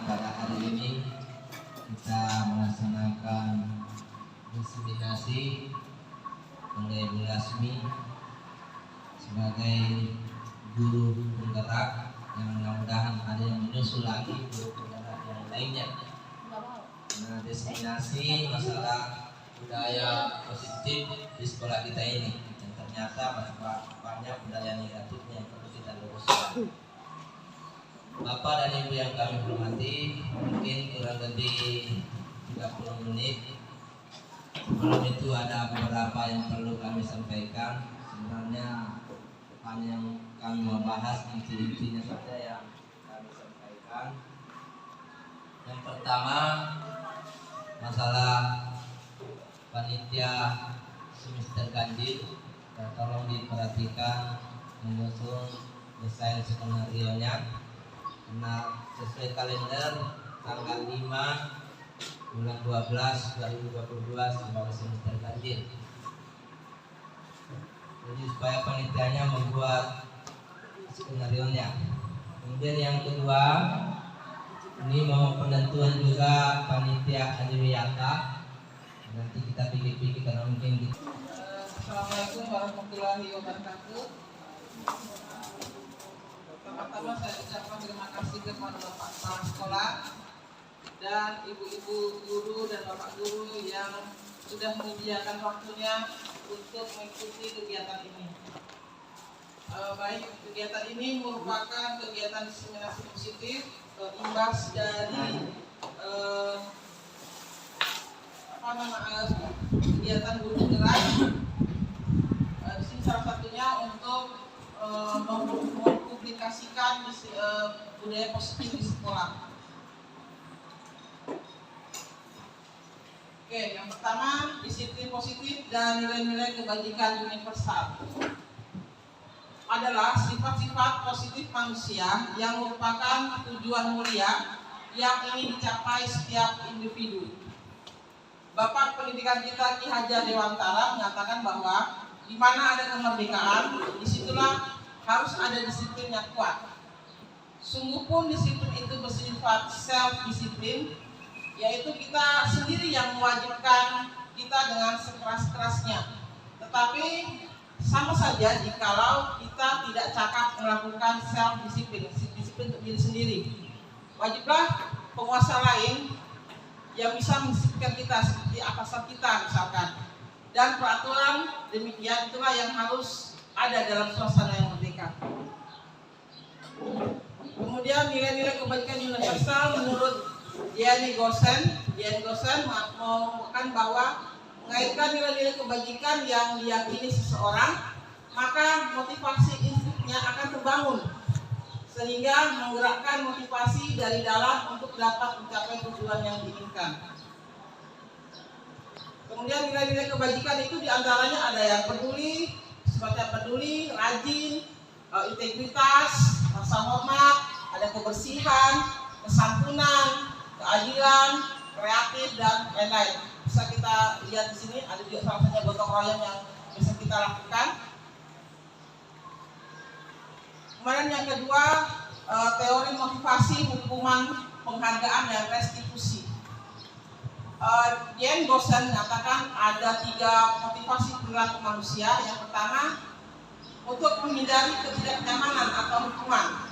pada hari ini kita melaksanakan inseminasi oleh Bu Lasmi sebagai guru penggerak, yang mudah-mudahan ada yang menyusul lagi guru penggerak yang lainnya. Nah, inseminasi masalah budaya positif di sekolah kita ini, dan ternyata masih banyak budaya negatifnya yang perlu kita luruskan. Bapak dan Ibu yang kami hormati, mungkin kurang lebih 30 menit sebelum itu ada beberapa yang perlu kami sampaikan. Sebenarnya hanya yang kami membahas inti-intinya saja yang kami sampaikan. Yang pertama, masalah panitia semester ganjil, tolong diperhatikan, menyusun desain skenario-nya. Nah, sesuai kalender tanggal 5 bulan 12 2022 sebagai semester ganjil. Jadi supaya panitianya membuat skenario-nya. Kemudian yang kedua, ini mau penentuan juga panitia adiwiyata. Nanti kita pilih-pilih karena mungkin gitu. Assalamualaikum warahmatullahi wabarakatuh. Pertama-tama saya ucapkan terima kasih kepada Bapak Kepala Sekolah dan ibu-ibu guru dan bapak guru yang sudah menyediakan waktunya untuk mengikuti kegiatan ini. Baik, kegiatan ini merupakan kegiatan diseminasi positif imbas dari kegiatan guru penggerak. Di sini salah satunya untuk mempublikasikan budaya positif di sekolah. Oke, yang pertama, disiplin positif dan nilai-nilai kebajikan universal adalah sifat-sifat positif manusia yang merupakan tujuan mulia yang ingin dicapai setiap individu. Bapak Pendidikan kita Ki Hajar Dewantara mengatakan bahwa di mana ada kemerdekaan, disitulah harus ada disiplin yang kuat. Sungguh pun disiplin itu bersifat self-disiplin, yaitu kita sendiri yang mewajibkan kita dengan sekeras-kerasnya. Tetapi sama saja jikalau kita tidak cakap melakukan self-disiplin, disiplin untuk diri sendiri. Wajiblah penguasa lain yang bisa mendisiplinkan kita seperti atasan kita misalkan. Dan peraturan demikian itulah yang harus ada dalam suasana yang merdeka. Kemudian nilai-nilai kebajikan universal menurut Dian Gosen mengatakan bahwa mengaitkan nilai-nilai kebajikan yang diyakini seseorang, maka motivasi intrinsiknya akan terbangun sehingga menggerakkan motivasi dari dalam untuk dapat mencapai tujuan yang diinginkan. Kemudian nilai-nilai kebajikan itu diantaranya ada yang peduli, sifatnya peduli, rajin, integritas, rasa hormat, ada kebersihan, kesantunan, keadilan, kreatif, dan lain-lain. Bisa kita lihat di sini, ada juga salah satunya gotong royong yang bisa kita lakukan. Kemudian yang kedua, teori motivasi, hukuman, penghargaan, dan restitusi. Dian Gosen mengatakan ada 3 motivasi perilaku manusia. Yang pertama, untuk menghindari ketidaknyamanan atau hukuman.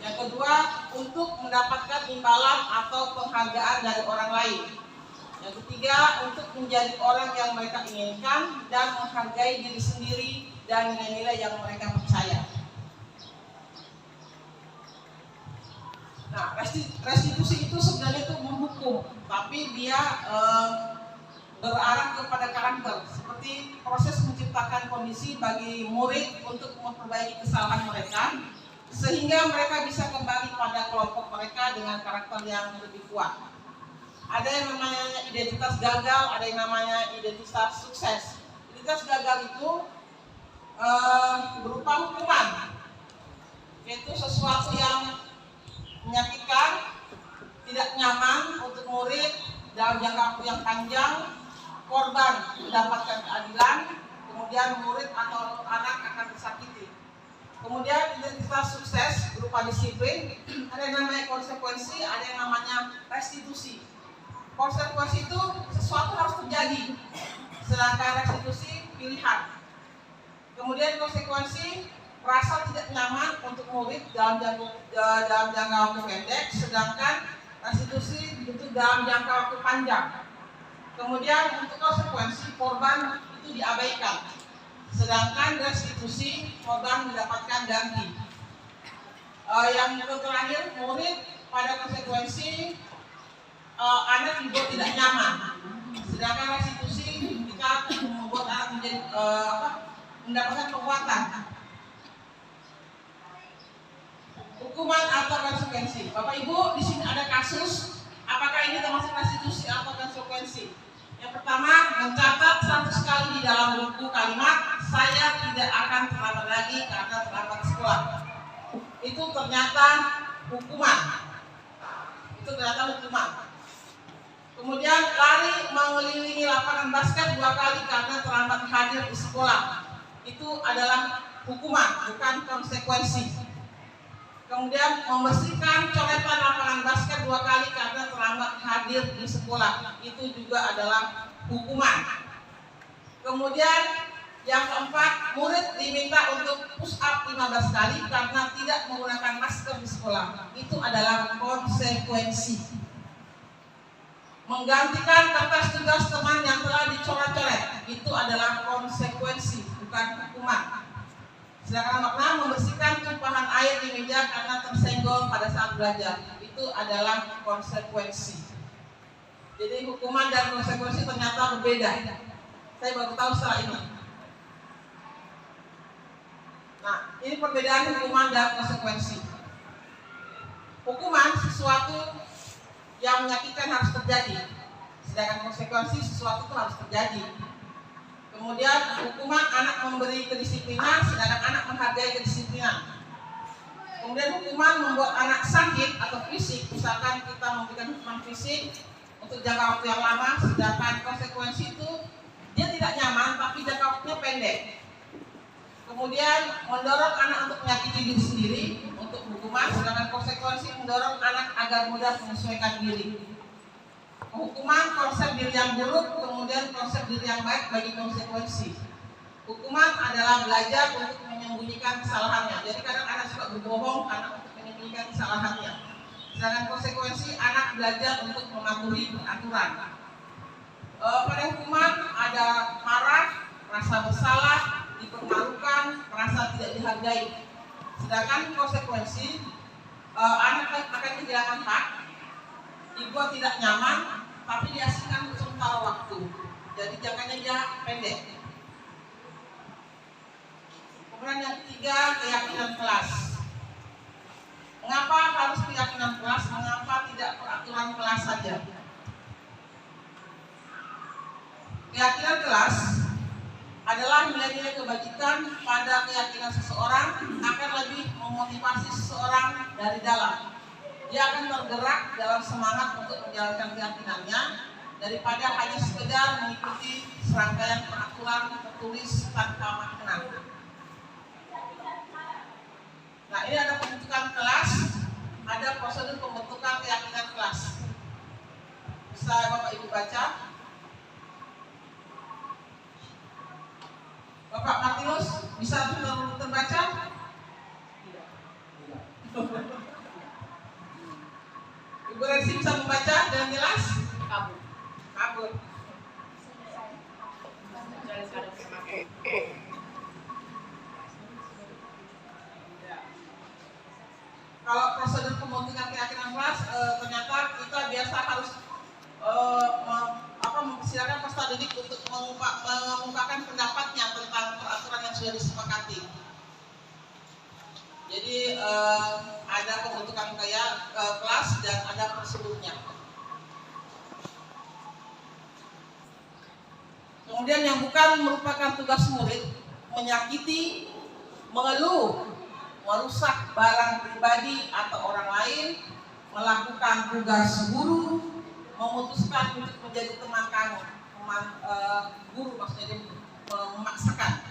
Yang kedua, untuk mendapatkan imbalan atau penghargaan dari orang lain. Yang ketiga, untuk menjadi orang yang mereka inginkan dan menghargai diri sendiri dan nilai-nilai yang mereka percaya. Nah, restitusi itu sebenarnya itu menghukum, tapi dia berarah kepada karakter, seperti proses menciptakan kondisi bagi murid untuk memperbaiki kesalahan mereka, sehingga mereka bisa kembali pada kelompok mereka dengan karakter yang lebih kuat. Ada yang namanya identitas gagal, ada yang namanya identitas sukses. Identitas gagal itu berupa hukuman, yaitu sesuatu yang menyakitkan, tidak nyaman untuk murid dalam jangka waktu yang panjang, korban mendapatkan keadilan, kemudian murid atau anak akan tersakiti. Kemudian identitas sukses berupa disiplin, ada yang namanya konsekuensi, ada yang namanya restitusi. Konsekuensi itu sesuatu harus terjadi, sedangkan restitusi pilihan. Kemudian konsekuensi rasa tidak nyaman untuk murid dalam jangka waktu pendek, sedangkan restitusi itu dalam jangka waktu panjang. Kemudian untuk konsekuensi korban itu diabaikan, sedangkan restitusi korban mendapatkan ganti. Yang terakhir, murid pada konsekuensi anak dibuat tidak nyaman, sedangkan restitusi kita membuat anak menjadi mendapatkan penguatan. Hukuman atau konsekuensi. Bapak Ibu, di sini ada kasus. Apakah ini termasuk restitusi atau konsekuensi? Yang pertama, mencatat 100 kali di dalam buku kalimat, saya tidak akan terlambat lagi karena terlambat sekolah. Itu ternyata hukuman. Kemudian lari mengelilingi lapangan basket 2 kali karena terlambat hadir di sekolah. Itu adalah hukuman, bukan konsekuensi. Kemudian membersihkan coretan lapangan basket 2 kali karena terlambat hadir di sekolah, itu juga adalah hukuman. Kemudian yang keempat, murid diminta untuk push up 15 kali karena tidak menggunakan masker di sekolah, itu adalah konsekuensi. Menggantikan kertas tugas teman yang telah dicoret-coret, itu adalah konsekuensi, bukan hukuman. Sedangkan makna membersihkan tumpahan air di meja karena tersenggol pada saat belajar, itu adalah konsekuensi. Jadi hukuman dan konsekuensi ternyata berbeda. Saya baru tahu setelah ini. Nah, ini perbedaan hukuman dan konsekuensi. Hukuman sesuatu yang menyakitkan harus terjadi, sedangkan konsekuensi sesuatu itu harus terjadi. Kemudian hukuman anak memberi kedisiplinan, sedangkan anak menghargai kedisiplinan. Kemudian hukuman membuat anak sakit atau fisik, misalkan kita memberikan hukuman fisik untuk jangka waktu yang lama, sedangkan konsekuensi itu dia tidak nyaman tapi jangka waktunya pendek. Kemudian mendorong anak untuk menyakiti diri sendiri untuk hukuman, sedangkan konsekuensi mendorong anak agar mudah menyesuaikan diri. Hukuman konsep diri yang buruk, kemudian konsep diri yang baik bagi konsekuensi. Hukuman adalah belajar untuk menyembunyikan kesalahannya. Jadi kadang anak suka berbohong karena untuk menyembunyikan kesalahannya. Sedangkan konsekuensi anak belajar untuk mematuhi peraturan. Pada hukuman ada marah, rasa bersalah, dipermalukan, merasa tidak dihargai. Sedangkan konsekuensi anak akan kehilangan hak, dibuat tidak nyaman, tapi diasingkan untuk sementara waktu. Jadi jangkanya dia pendek. Kemudian yang ketiga, keyakinan kelas. Mengapa harus keyakinan kelas? Mengapa tidak peraturan kelas saja? Keyakinan kelas adalah nilai-nilai kebajikan pada keyakinan seseorang akan lebih memotivasi seseorang dari dalam. Dia akan tergerak dalam semangat untuk menjalankan keyakinannya daripada hanya sekedar mengikuti serangkaian peraturan tertulis tanpa makna. Nah, ini ada pembentukan kelas, ada prosedur pembentukan keyakinan kelas. Bisa Bapak Ibu baca. Bapak Martinus bisa terbaca? Ibu Rensi bisa membaca dengan jelas? Kabur. Kalau prosedur pembentukan keyakinan kelas, ternyata kita biasa harus mempersilakan peserta didik untuk mengungkapkan pendapatnya tentang peraturan yang sudah disepakati. Jadi ada pembentukan kelas dan ada prosedurnya. Kemudian yang bukan merupakan tugas murid, menyakiti, mengeluh, merusak barang pribadi atau orang lain, melakukan tugas guru, memutuskan untuk menjadi teman kamu, guru maksudnya memaksakan.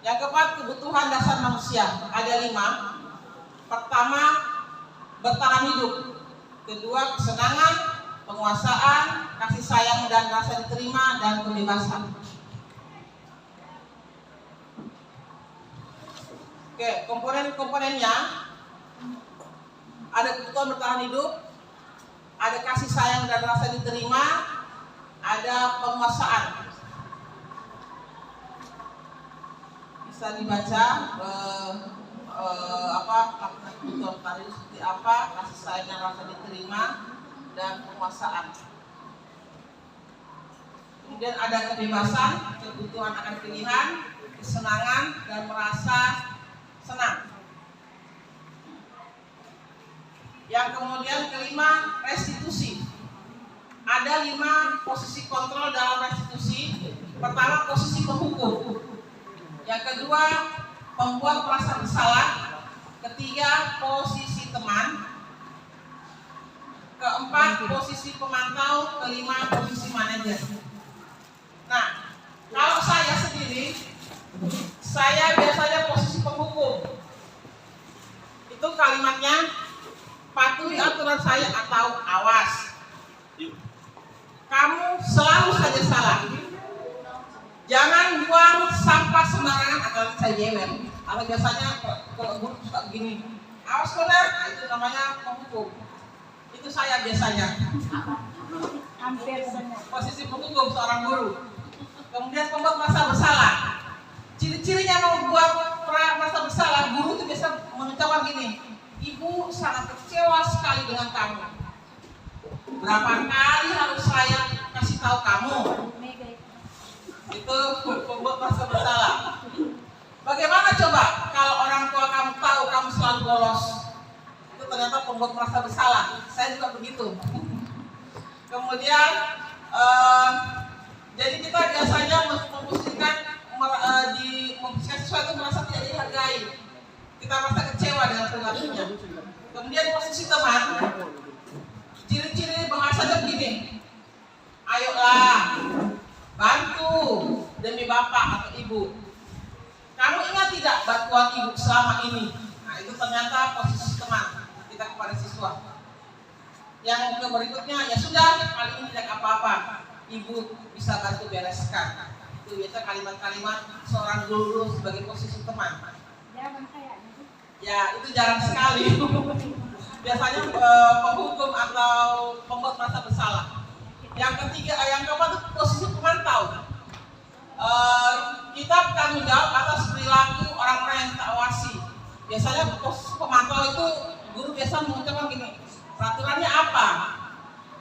Yang keempat, kebutuhan dasar manusia. Ada 5. Pertama, bertahan hidup. Kedua, kesenangan, penguasaan, kasih sayang dan rasa diterima, dan kebebasan. Oke, komponen-komponennya ada kebutuhan bertahan hidup, ada kasih sayang dan rasa diterima, ada penguasaan. Bisa dibaca kebutuhan bertahan hidup seperti apa, kasih sayang dan rasa diterima, dan penguasaan. Kemudian ada kebebasan, kebutuhan akan pilihan, kesenangan, dan merasa senang. Yang kemudian kelima, restitusi. Ada 5 posisi kontrol dalam restitusi. Pertama, posisi penghukum. Yang kedua, pembuat merasa bersalah. Ketiga, posisi teman. Keempat, posisi pemantau. Kelima, posisi manajer. Nah, kalau saya sendiri, saya biasanya posisi penghukum. Itu kalimatnya, patuhi aturan saya atau awas. Kamu selalu saja salah. Jangan buang sampah sembarangan atau saya jewer. Atau biasanya kalau guru suka begini, awas benar, nah, itu namanya penghukum. Itu saya biasanya. Hampir benar. Posisi penghukum seorang guru. Kemudian pembuat merasa bersalah. Ciri-cirinya membuat merasa bersalah, guru itu biasa mengucapkan gini, Ibu sangat kecewa sekali dengan kamu. Berapa kali harus saya kasih tahu kamu? Itu pembuat merasa bersalah. Bagaimana coba kalau orang tua kamu tahu kamu selalu bolos? Itu ternyata pembuat merasa bersalah. Saya juga begitu. Kemudian jadi kita biasanya memposisikan sesuatu merasa tidak dihargai. Kita merasa kecewa dengan perilakunya. Kemudian posisi teman, ciri-ciri bahasanya begini. Ayolah, bantu demi bapak atau ibu. Kamu ingat tidak bantuan ibu selama ini? Nah, itu ternyata posisi teman kita kepada siswa. Yang berikutnya, ya sudah, kali ini tidak apa-apa. Ibu bisa bantu bereskan. Itu biasa kalimat-kalimat seorang guru sebagai posisi teman. Ya, itu jarang sekali. Biasanya penghukum atau pembuat merasa bersalah. Yang keempat itu posisi pemantau. Kita bertanggung jawab atas perilaku orang-orang yang kita awasi. Biasanya posisi pemantau itu guru biasa mengucapkan gini, peraturannya apa?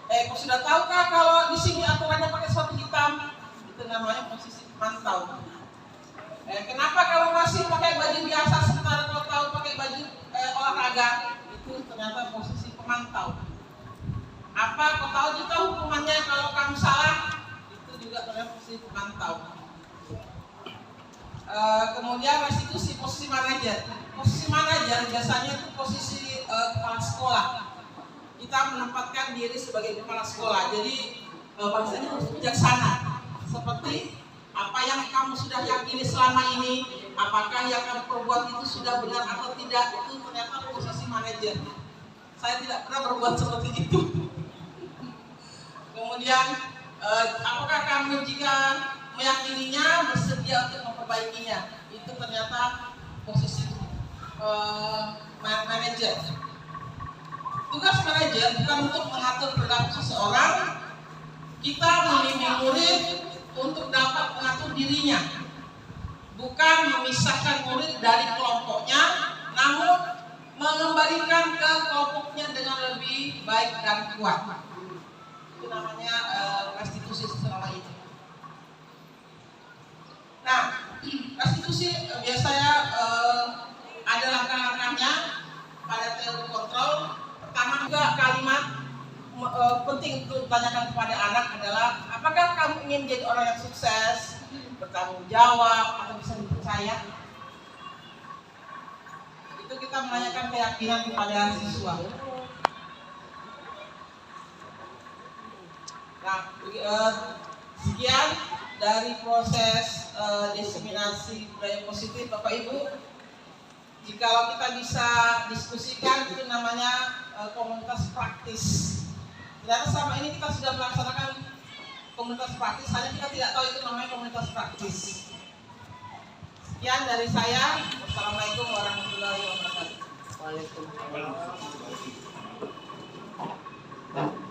Kau sudah tahukah kalau di sini aturannya pakai sepatu hitam? Itu namanya posisi pemantau. Kenapa kamu masih pakai baju biasa sementara kau tahu pakai baju olahraga? Itu ternyata posisi pemantau. Apa kau tahu juga hukumannya kalau kamu salah? Itu juga ternyata posisi pemantau. Kemudian restitusi, posisi manajer. Posisi manajer biasanya itu posisi kepala sekolah. Kita menempatkan diri sebagai kepala sekolah. Jadi bahasanya harus bijaksana. Seperti apa yang kamu sudah yakini selama ini, apakah yang kamu perbuat itu sudah benar atau tidak, itu ternyata posisi manajer. Saya tidak pernah berbuat seperti itu. Kemudian apakah kamu jika meyakininya bersedia untuk memperbaikinya, itu ternyata posisi manajer. Tugas manajer bukan untuk mengatur perilaku seseorang. Kita membimbing murid untuk dapat mengatur dirinya, bukan memisahkan murid dari kelompoknya, namun mengembalikan ke kelompoknya dengan lebih baik dan kuat. Itu namanya restitusi selama ini. Nah, restitusi biasanya ada langkah-langkahnya pada teori kontrol. Pertama juga kalimat penting untuk ditanyakan kepada anak adalah, apakah kamu ingin menjadi orang yang sukses, bertanggung jawab, atau bisa dipercaya? Itu kita menanyakan keyakinan kepada siswa. Nah, sekian dari proses diseminasi budaya positif Bapak Ibu, jikalau kita bisa diskusikan itu namanya komunitas praktis. Ternyata selama ini kita sudah melaksanakan komunitas praktis, hanya kita tidak tahu itu namanya komunitas praktis. Sekian dari saya. Wassalamualaikum warahmatullahi wabarakatuh. Waalaikumsalam.